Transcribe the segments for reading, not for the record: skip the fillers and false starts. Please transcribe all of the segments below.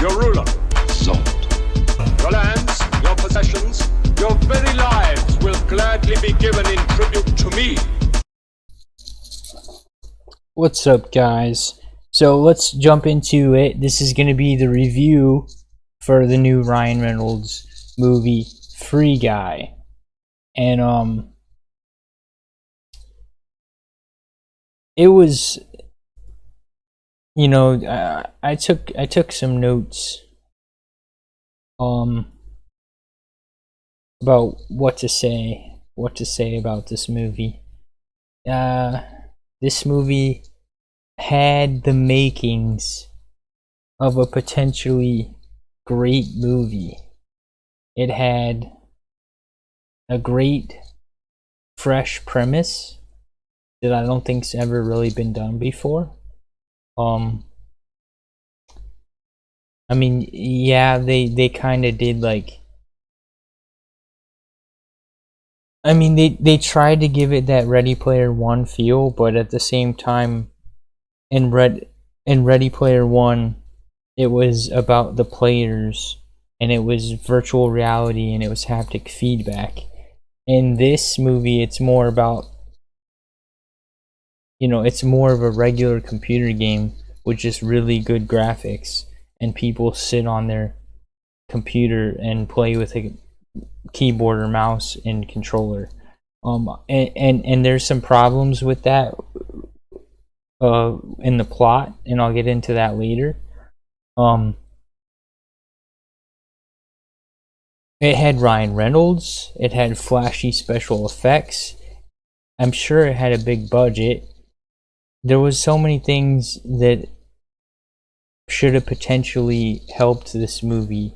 your ruler. Zod. Your lands, your possessions, your very lives will gladly be given in tribute to me. What's up, guys? So let's jump into it. This is going to be the review for the new Ryan Reynolds movie, Free Guy. And it was, you know, I took some notes about what to say about this movie. This movie had the makings of a potentially great movie. It had a great fresh premise that I don't think's ever really been done before. I mean, yeah, they kind of did, like, I mean, they tried to give it that Ready Player One feel, but at the same time, in Ready Player One, it was about the players, and it was virtual reality, and it was haptic feedback. In this movie, it's more about, you know, it's more of a regular computer game with just really good graphics, and people sit on their computer and play with a keyboard or mouse and controller. And there's some problems with that in the plot, and I'll get into that later. It had Ryan Reynolds, it had flashy special effects. I'm sure it had a big budget. There was so many things that should have potentially helped this movie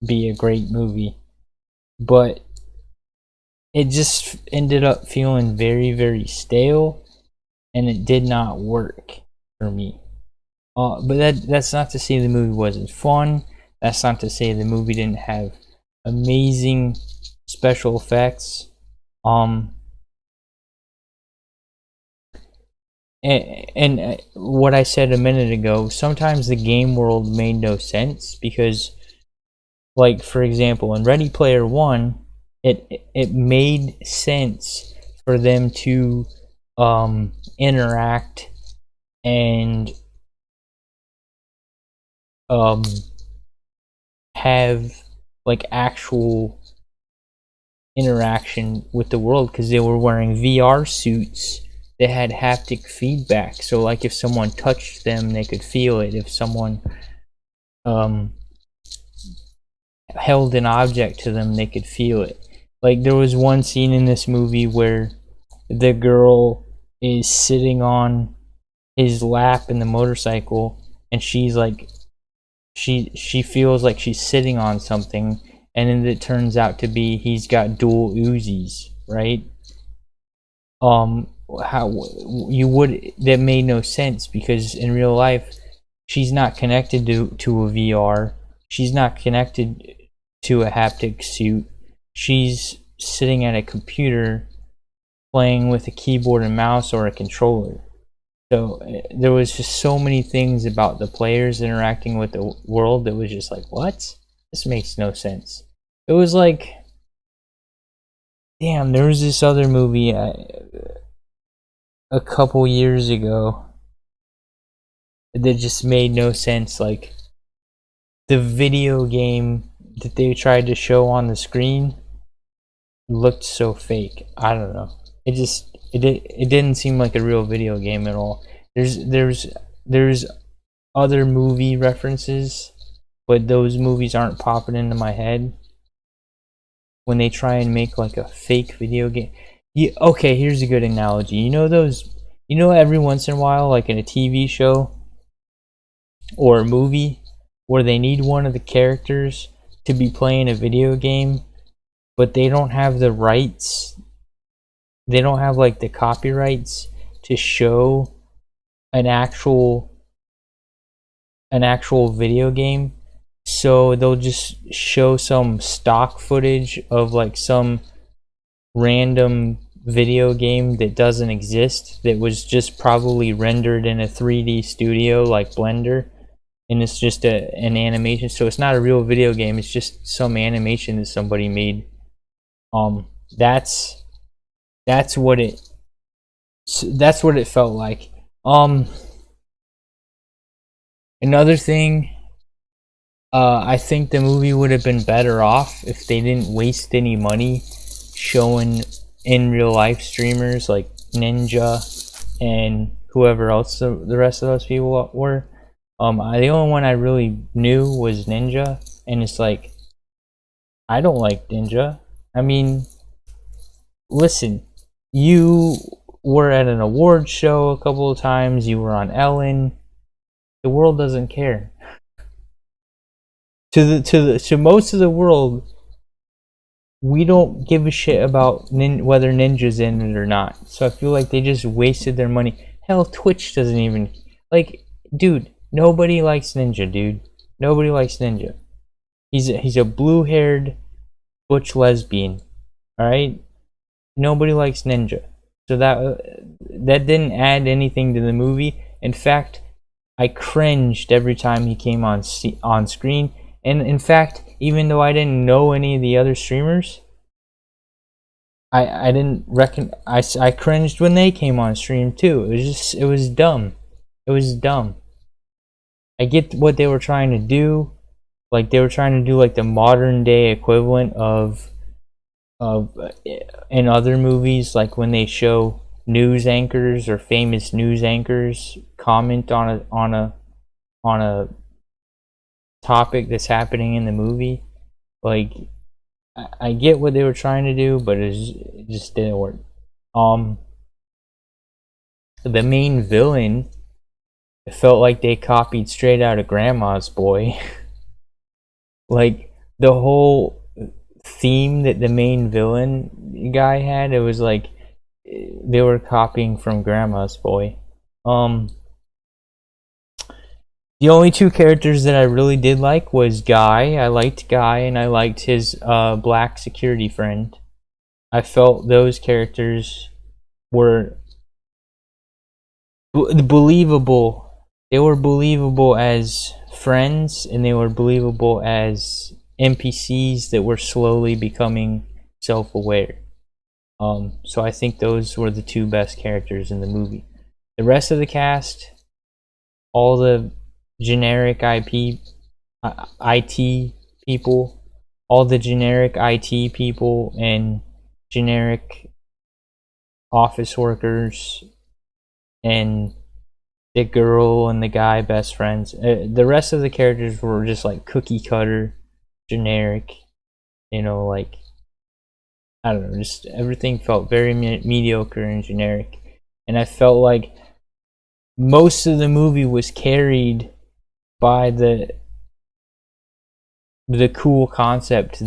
be a great movie, but it just ended up feeling very, very stale, and it did not work for me. But that's not to say the movie wasn't fun. That's not to say the movie didn't have amazing special effects. And what I said a minute ago, sometimes the game world made no sense because, like, for example, in Ready Player One, it made sense for them to interact and have, like, actual interaction with the world, because they were wearing VR suits that had haptic feedback. So, like, if someone touched them, they could feel it. If someone held an object to them, they could feel it. Like, there was one scene in this movie where the girl is sitting on his lap in the motorcycle, and she's like, she feels like she's sitting on something, and then it turns out to be he's got dual Uzis, right? How you would, that made no sense, because in real life she's not connected to a VR, she's not connected to a haptic suit, she's sitting at a computer playing with a keyboard and mouse or a controller. So there was just so many things about the players interacting with the world that was just like, what? This makes no sense. It was like, damn, there was this other movie a couple years ago that just made no sense. Like, the video game that they tried to show on the screen looked so fake. I don't know. It didn't seem like a real video game at all. There's other movie references, but those movies aren't popping into my head when they try and make, like, a fake video game. Okay, here's a good analogy. You know every once in a while, like in a TV show or a movie, where they need one of the characters to be playing a video game, but they don't have the rights. They don't have, like, the copyrights to show an actual video game, so they'll just show some stock footage of, like, some random video game that doesn't exist, that was just probably rendered in a 3D studio like Blender, and it's just an animation, so it's not a real video game, it's just some animation that somebody made. That's what it felt like. Another thing, I think the movie would have been better off if they didn't waste any money showing in real life streamers like Ninja and whoever else the rest of those people were. The only one I really knew was Ninja, and it's like, I don't like Ninja. I mean, listen, you were at an award show a couple of times, you were on Ellen. The world doesn't care. To most of the world, we don't give a shit about whether Ninja's in it or not. So I feel like they just wasted their money. Hell, Twitch doesn't even, like, dude, nobody likes Ninja, dude. Nobody likes Ninja. He's a blue-haired butch lesbian. All right, nobody likes Ninja. So that didn't add anything to the movie. In fact, I cringed every time he came on screen. And in fact, even though I didn't know any of the other streamers, I didn't reckon I cringed when they came on stream too. It was dumb. It was dumb. I get what they were trying to do. Like, they were trying to do like the modern day equivalent of in other movies, like when they show news anchors or famous news anchors comment on a topic that's happening in the movie. Like, I get what they were trying to do, but it just didn't work. The main villain, it felt like they copied straight out of Grandma's Boy. Like, the whole theme that the main villain guy had, it was like they were copying from Grandma's Boy. The only two characters that I really did like was Guy. I liked Guy, and I liked his black security friend. I felt those characters were believable. They were believable as friends, and they were believable as NPCs that were slowly becoming self-aware. So I think those were the two best characters in the movie. The rest of the cast, all the generic IT people, all the generic IT people and generic office workers, and the girl and the guy best friends. The rest of the characters were just like cookie cutter, generic, like, I don't know, just everything felt very mediocre and generic. And I felt like most of the movie was carried by the cool concept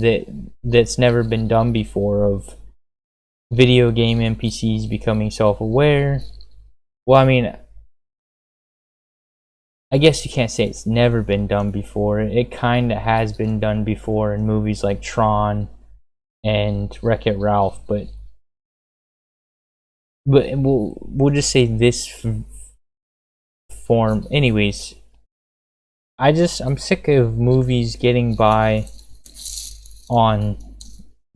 that's never been done before of video game NPCs becoming self-aware. Well, I mean, I guess you can't say it's never been done before. It kind of has been done before in movies like Tron and Wreck-It Ralph, but we'll just say this form. Anyways, I'm sick of movies getting by on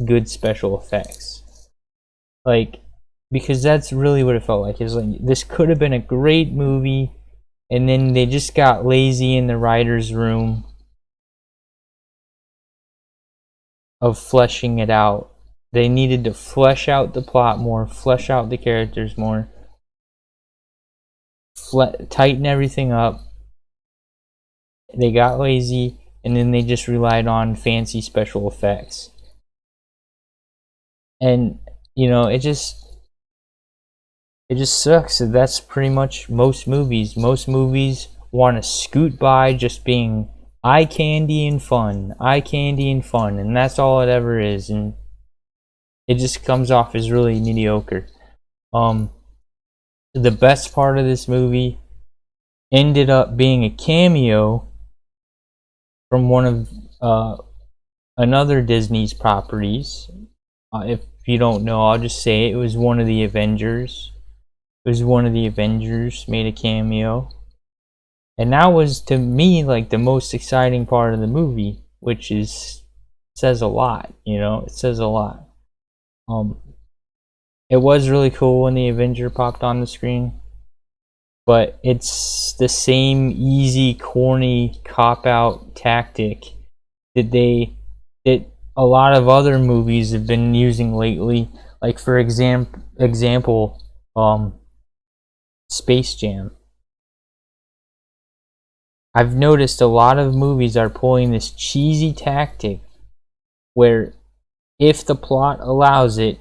good special effects. Like, because that's really what it felt like. It's like, this could have been a great movie, and then they just got lazy in the writer's room of fleshing it out. They needed to flesh out the plot more, flesh out the characters more, tighten everything up. They got lazy, and then they just relied on fancy special effects. And, it just sucks. That's pretty much most movies. Most movies want to scoot by just being eye candy and fun, and that's all it ever is, and it just comes off as really mediocre. The best part of this movie ended up being a cameo from one of another Disney's properties. If you don't know, I'll just say it was one of the Avengers. It was one of the Avengers made a cameo, And that was, to me, like the most exciting part of the movie, which is says a lot, you know. It says a lot. It was really cool when the Avenger popped on the screen, but it's the same easy, corny cop-out tactic that a lot of other movies have been using lately. Like, for example, Space Jam. I've noticed a lot of movies are pulling this cheesy tactic where, if the plot allows it,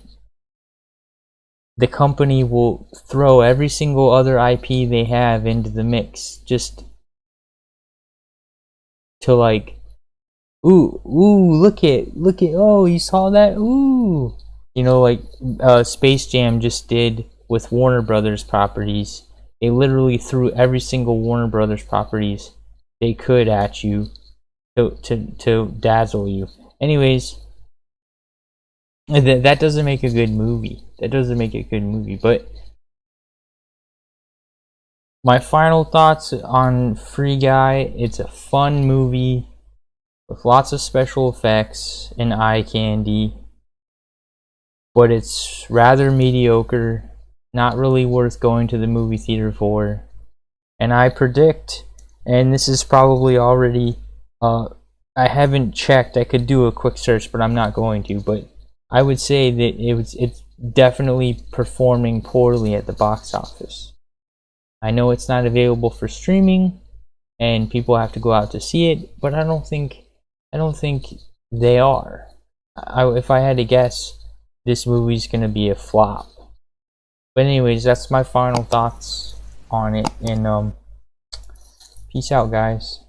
the company will throw every single other IP they have into the mix, just to like, ooh, look at, oh, you saw that, ooh, you know, like Space Jam just did with Warner Brothers properties. They literally threw every single Warner Brothers properties they could at you to dazzle you. Anyways, that doesn't make a good movie. But my final thoughts on Free Guy: it's a fun movie with lots of special effects and eye candy, but it's rather mediocre, not really worth going to the movie theater for. And I predict, and this is probably already, I haven't checked, I could do a quick search, but I'm not going to, but I would say that it's definitely performing poorly at the box office. I know it's not available for streaming, and people have to go out to see it, but I don't think they are. If I had to guess, this movie's gonna be a flop. But anyways, that's my final thoughts on it, and peace out, guys.